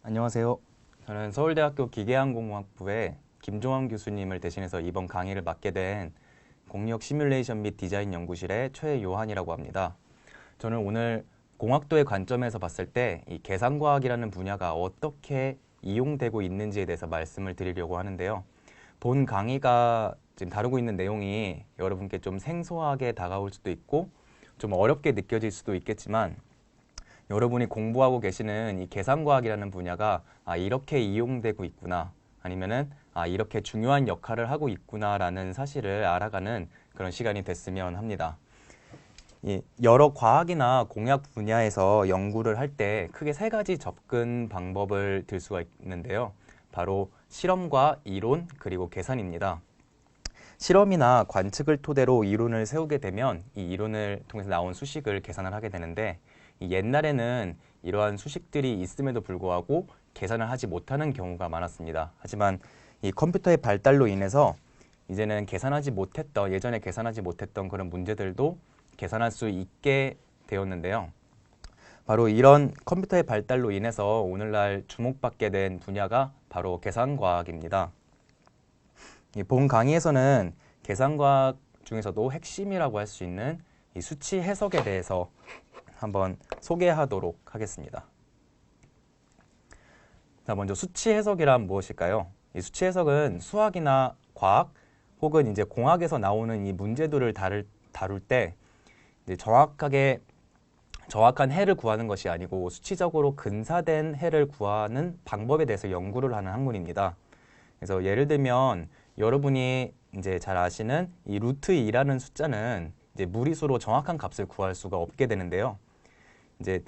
안녕하세요. 저는 서울대학교 기계항공학부의 김종환 교수님을 대신해서 이번 강의를 맡게 된 공력 시뮬레이션 및 디자인 연구실의 최요한이라고 합니다. 저는 오늘 공학도의 관점에서 봤을 때 이 계산과학이라는 분야가 어떻게 이용되고 있는지에 대해서 말씀을 드리려고 하는데요. 본 강의가 지금 다루고 있는 내용이 여러분께 좀 생소하게 다가올 수도 있고 좀 어렵게 느껴질 수도 있겠지만 여러분이 공부하고 계시는 이 계산과학이라는 분야가 이렇게 이용되고 있구나, 아니면은 이렇게 중요한 역할을 하고 있구나라는 사실을 알아가는 그런 시간이 됐으면 합니다. 이 여러 과학이나 공학 분야에서 연구를 할 때 크게 세 가지 접근 방법을 들 수가 있는데요. 바로 실험과 이론, 그리고 계산입니다. 실험이나 관측을 토대로 이론을 세우게 되면 이 이론을 통해서 나온 수식을 계산을 하게 되는데, 옛날에는 이러한 수식들이 있음에도 불구하고 계산을 하지 못하는 경우가 많았습니다. 하지만 이 컴퓨터의 발달로 인해서 이제는 예전에 계산하지 못했던 그런 문제들도 계산할 수 있게 되었는데요. 바로 이런 컴퓨터의 발달로 인해서 오늘날 주목받게 된 분야가 바로 계산과학입니다. 본 강의에서는 계산과학 중에서도 핵심이라고 할 수 있는 이 수치 해석에 대해서 한번 소개하도록 하겠습니다. 자, 먼저 수치 해석이란 무엇일까요? 이 수치 해석은 수학이나 과학 혹은 이제 공학에서 나오는 이 문제들을 다룰 때 이제 정확한 해를 구하는 것이 아니고 수치적으로 근사된 해를 구하는 방법에 대해서 연구를 하는 학문입니다. 그래서 예를 들면 여러분이 이제 잘 아시는 이 루트 2라는 숫자는 이제 무리수로 정확한 값을 구할 수가 없게 되는데요. 이제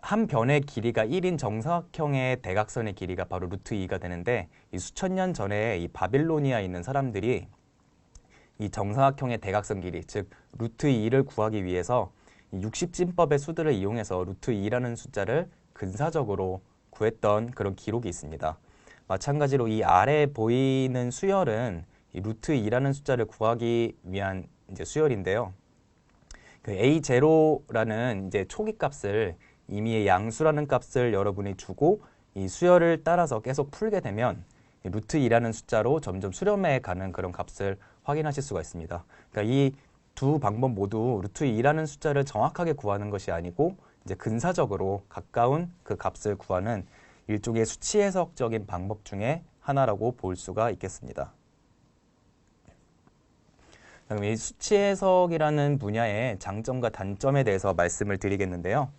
한 변의 길이가 1인 정사각형의 대각선의 길이가 바로 루트 2가 되는데, 이 수천 년 전에 이 바빌로니아에 있는 사람들이 이 정사각형의 대각선 길이, 즉 루트 2를 구하기 위해서 60진법의 수들을 이용해서 루트 2라는 숫자를 근사적으로 구했던 그런 기록이 있습니다. 마찬가지로 이 아래에 보이는 수열은 이 루트 2라는 숫자를 구하기 위한 이제 수열인데요. 그 A0라는 이제 초기 값을 임의의 양수라는 값을 여러분이 주고 이 수열을 따라서 계속 풀게 되면 루트 2라는 숫자로 점점 수렴해 가는 그런 값을 확인하실 수가 있습니다. 그러니까 이 두 방법 모두 루트 2라는 숫자를 정확하게 구하는 것이 아니고 이제 근사적으로 가까운 그 값을 구하는 일종의 수치 해석적인 방법 중에 하나라고 볼 수가 있겠습니다. 그럼 이 수치 해석이라는 분야의 장점과 단점에 대해서 말씀을 드리겠는데요.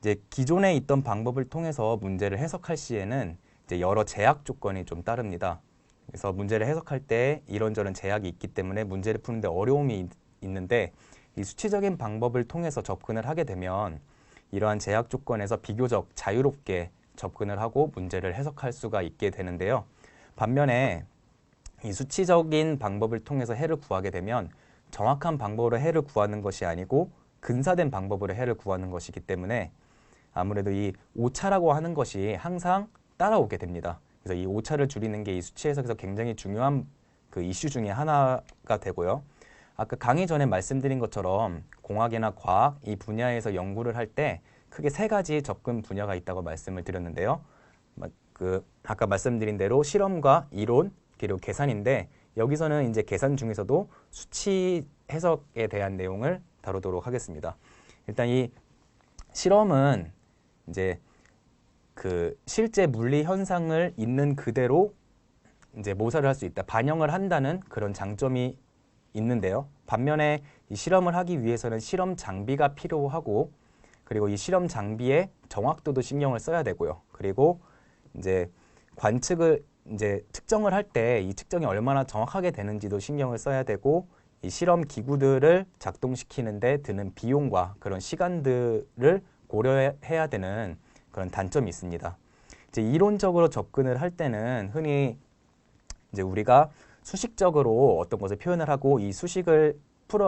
이제 기존에 있던 방법을 통해서 문제를 해석할 시에는 이제 여러 제약 조건이 좀 따릅니다. 그래서 문제를 해석할 때 이런저런 제약이 있기 때문에 문제를 푸는데 어려움이 있는데, 이 수치적인 방법을 통해서 접근을 하게 되면 이러한 제약 조건에서 비교적 자유롭게 접근을 하고 문제를 해석할 수가 있게 되는데요. 반면에 이 수치적인 방법을 통해서 해를 구하게 되면 정확한 방법으로 해를 구하는 것이 아니고 근사된 방법으로 해를 구하는 것이기 때문에 아무래도 이 오차라고 하는 것이 항상 따라오게 됩니다. 그래서 이 오차를 줄이는 게 이 수치 해석에서 굉장히 중요한 그 이슈 중에 하나가 되고요. 아까 강의 전에 말씀드린 것처럼 공학이나 과학 이 분야에서 연구를 할 때 크게 세 가지 접근 분야가 있다고 말씀을 드렸는데요. 아까 말씀드린 대로 실험과 이론 그리고 계산인데, 여기서는 이제 계산 중에서도 수치 해석에 대한 내용을 다루도록 하겠습니다. 일단 이 실험은 이제 그 실제 물리 현상을 있는 그대로 이제 모사를 할 수 있다, 반영을 한다는 그런 장점이 있는데요. 반면에 이 실험을 하기 위해서는 실험 장비가 필요하고, 그리고 이 실험 장비의 정확도도 신경을 써야 되고요. 그리고 이제 관측을 이제 특정을 할 때 이 측정이 얼마나 정확하게 되는지도 신경을 써야 되고, 이 실험 기구들을 작동시키는데 드는 비용과 그런 시간들을 고려해야 되는 그런 단점이 있습니다. 이제 이론적으로 접근을 할 때는 흔히 이제 우리가 수식적으로 어떤 것을 표현을 하고 이 수식을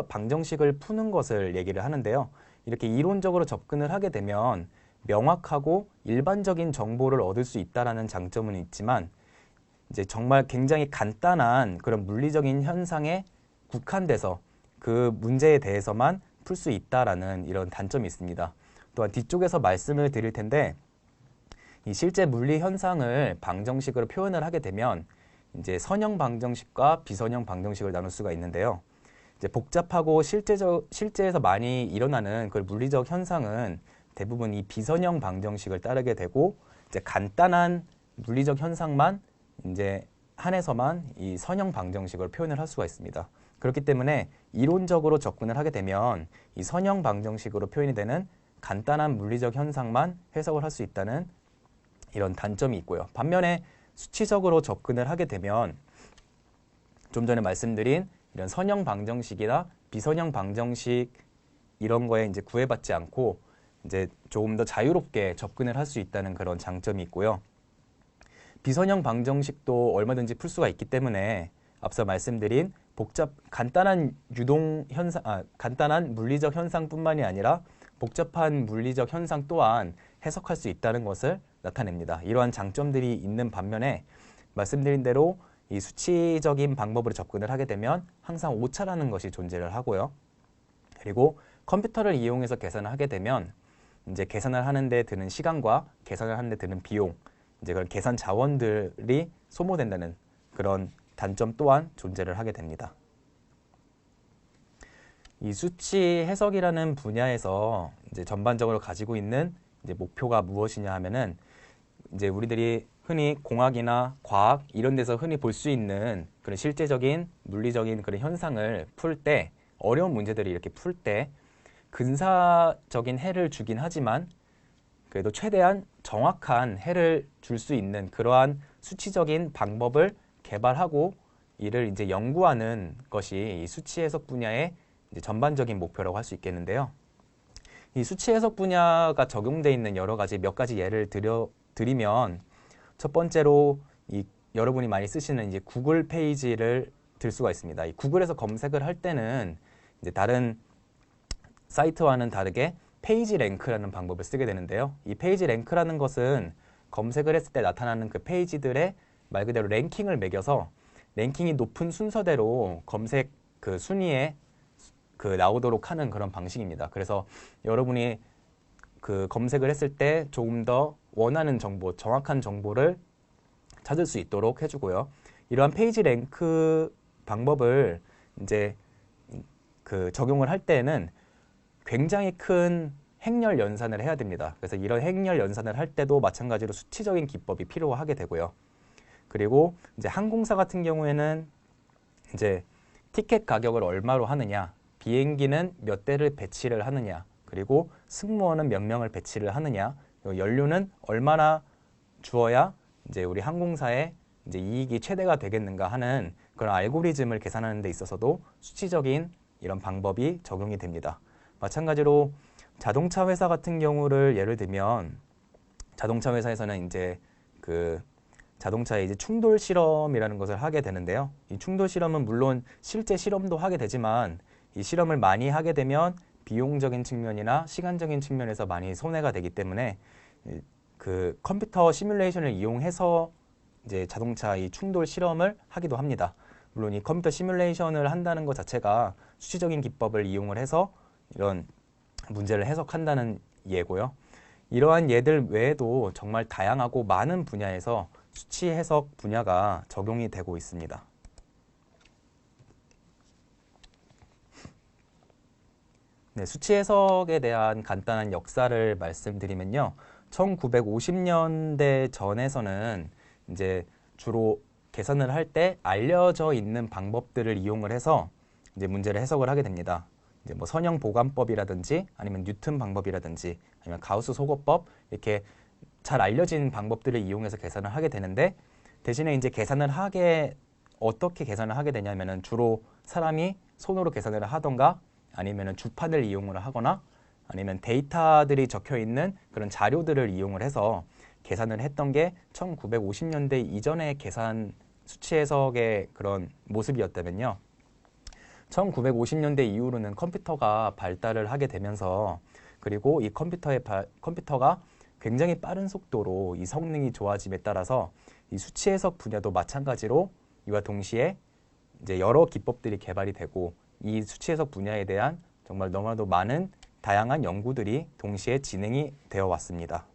방정식을 푸는 것을 얘기를 하는데요. 이렇게 이론적으로 접근을 하게 되면 명확하고 일반적인 정보를 얻을 수 있다라는 장점은 있지만, 이제 정말 굉장히 간단한 그런 물리적인 현상에 국한돼서 그 문제에 대해서만 풀 수 있다라는 이런 단점이 있습니다. 또한 뒤쪽에서 말씀을 드릴 텐데, 이 실제 물리 현상을 방정식으로 표현을 하게 되면 이제 선형 방정식과 비선형 방정식을 나눌 수가 있는데요. 이제 복잡하고 실제에서 많이 일어나는 그 물리적 현상은 대부분 이 비선형 방정식을 따르게 되고 이제 간단한 물리적 현상만 이제 한해서만 이 선형 방정식을 표현을 할 수가 있습니다. 그렇기 때문에 이론적으로 접근을 하게 되면 이 선형 방정식으로 표현이 되는 간단한 물리적 현상만 해석을 할 수 있다는 이런 단점이 있고요. 반면에 수치적으로 접근을 하게 되면 좀 전에 말씀드린 이런 선형 방정식이나 비선형 방정식 이런 거에 이제 구애받지 않고 이제 조금 더 자유롭게 접근을 할 수 있다는 그런 장점이 있고요. 비선형 방정식도 얼마든지 풀 수가 있기 때문에 앞서 말씀드린 간단한 간단한 물리적 현상뿐만이 아니라 복잡한 물리적 현상 또한 해석할 수 있다는 것을 나타냅니다. 이러한 장점들이 있는 반면에 말씀드린 대로 이 수치적인 방법으로 접근을 하게 되면 항상 오차라는 것이 존재를 하고요. 그리고 컴퓨터를 이용해서 계산을 하게 되면 이제 계산을 하는데 드는 시간과 계산을 하는데 드는 비용, 이제 그런 계산 자원들이 소모된다는 그런 단점 또한 존재를 하게 됩니다. 이 수치 해석이라는 분야에서 이제 전반적으로 가지고 있는 이제 목표가 무엇이냐 하면은 이제 우리들이 흔히 공학이나 과학 이런 데서 흔히 볼 수 있는 그런 실제적인 물리적인 그런 현상을 풀 때 어려운 문제들을 이렇게 풀 때 근사적인 해를 주긴 하지만 그래도 최대한 정확한 해를 줄 수 있는 그러한 수치적인 방법을 개발하고 이를 이제 연구하는 것이 이 수치 해석 분야의 이제 전반적인 목표라고 할 수 있겠는데요. 이 수치 해석 분야가 적용되어 있는 여러 가지 몇 가지 예를 드리면 첫 번째로 여러분이 많이 쓰시는 이제 구글 페이지를 들 수가 있습니다. 이 구글에서 검색을 할 때는 이제 다른 사이트와는 다르게 페이지 랭크라는 방법을 쓰게 되는데요. 이 페이지 랭크라는 것은 검색을 했을 때 나타나는 그 페이지들의 말 그대로 랭킹을 매겨서 랭킹이 높은 순서대로 검색 그 순위에 나오도록 하는 그런 방식입니다. 그래서 여러분이 그 검색을 했을 때 조금 더 원하는 정보, 정확한 정보를 찾을 수 있도록 해주고요. 이러한 페이지 랭크 방법을 이제 적용을 할 때는 굉장히 큰 행렬 연산을 해야 됩니다. 그래서 이런 행렬 연산을 할 때도 마찬가지로 수치적인 기법이 필요하게 되고요. 그리고 이제 항공사 같은 경우에는 이제 티켓 가격을 얼마로 하느냐, 비행기는 몇 대를 배치를 하느냐, 그리고 승무원은 몇 명을 배치를 하느냐, 연료는 얼마나 주어야 이제 우리 항공사의 이제 이익이 최대가 되겠는가 하는 그런 알고리즘을 계산하는 데 있어서도 수치적인 이런 방법이 적용이 됩니다. 마찬가지로 자동차 회사 같은 경우를 예를 들면 자동차 회사에서는 이제 자동차의 이제 충돌 실험이라는 것을 하게 되는데요. 이 충돌 실험은 물론 실제 실험도 하게 되지만 이 실험을 많이 하게 되면 비용적인 측면이나 시간적인 측면에서 많이 손해가 되기 때문에 그 컴퓨터 시뮬레이션을 이용해서 이제 자동차 이 충돌 실험을 하기도 합니다. 물론 이 컴퓨터 시뮬레이션을 한다는 것 자체가 수치적인 기법을 이용을 해서 이런 문제를 해석한다는 예고요. 이러한 예들 외에도 정말 다양하고 많은 분야에서 수치 해석 분야가 적용이 되고 있습니다. 네, 수치 해석에 대한 간단한 역사를 말씀드리면요. 1950년대 전에서는 이제 주로 계산을 할 때 알려져 있는 방법들을 이용을 해서 이제 문제를 해석을 하게 됩니다. 이제 뭐 선형 보관법이라든지 아니면 뉴턴 방법이라든지 아니면 가우스 소거법 이렇게 잘 알려진 방법들을 이용해서 계산을 하게 되는데 대신에 이제 어떻게 계산을 하게 되냐면은 주로 사람이 손으로 계산을 하던가 아니면은 주판을 이용을 하거나 아니면 데이터들이 적혀 있는 그런 자료들을 이용을 해서 계산을 했던 게 1950년대 이전의 계산 수치 해석의 그런 모습이었다면요. 1950년대 이후로는 컴퓨터가 발달을 하게 되면서 그리고 이 컴퓨터가 굉장히 빠른 속도로 이 성능이 좋아짐에 따라서 이 수치 해석 분야도 마찬가지로 이와 동시에 이제 여러 기법들이 개발이 되고 이 수치 해석 분야에 대한 정말 너무나도 많은 다양한 연구들이 동시에 진행이 되어 왔습니다.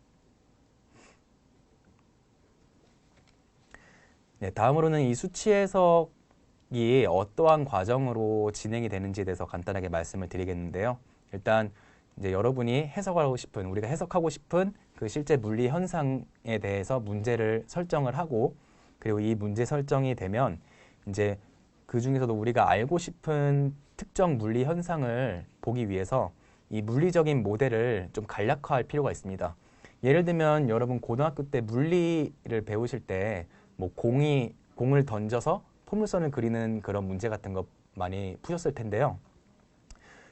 네, 다음으로는 이 수치 해석이 어떠한 과정으로 진행이 되는지에 대해서 간단하게 말씀을 드리겠는데요. 일단 이제 여러분이 해석하고 싶은, 우리가 해석하고 싶은 그 실제 물리 현상에 대해서 문제를 설정을 하고, 그리고 이 문제 설정이 되면 이제 그 중에서도 우리가 알고 싶은 특정 물리 현상을 보기 위해서 이 물리적인 모델을 좀 간략화할 필요가 있습니다. 예를 들면 여러분 고등학교 때 물리를 배우실 때 뭐 공을 던져서 포물선을 그리는 그런 문제 같은 거 많이 푸셨을 텐데요.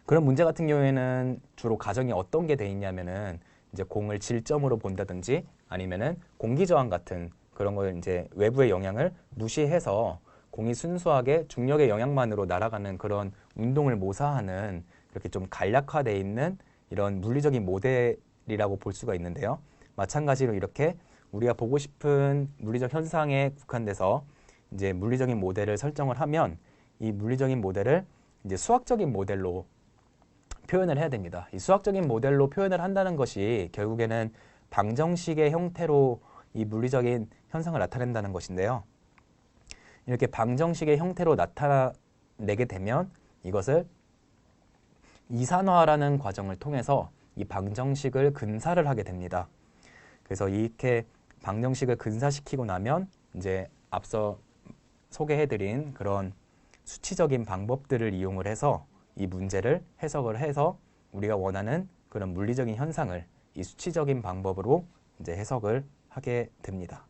그런 문제 같은 경우에는 주로 가정이 어떤 게 돼 있냐면은 이제 공을 질점으로 본다든지 아니면은 공기 저항 같은 그런 걸 이제 외부의 영향을 무시해서 공이 순수하게 중력의 영향만으로 날아가는 그런 운동을 모사하는 이렇게 좀 간략화되어 있는 이런 물리적인 모델이라고 볼 수가 있는데요. 마찬가지로 이렇게 우리가 보고 싶은 물리적 현상에 국한돼서 이제 물리적인 모델을 설정을 하면 이 물리적인 모델을 이제 수학적인 모델로 표현을 해야 됩니다. 이 수학적인 모델로 표현을 한다는 것이 결국에는 방정식의 형태로 이 물리적인 현상을 나타낸다는 것인데요. 이렇게 방정식의 형태로 나타내게 되면 이것을 이산화라는 과정을 통해서 이 방정식을 근사를 하게 됩니다. 그래서 이렇게 방정식을 근사시키고 나면 이제 앞서 소개해드린 그런 수치적인 방법들을 이용을 해서 이 문제를 해석을 해서 우리가 원하는 그런 물리적인 현상을 이 수치적인 방법으로 이제 해석을 하게 됩니다.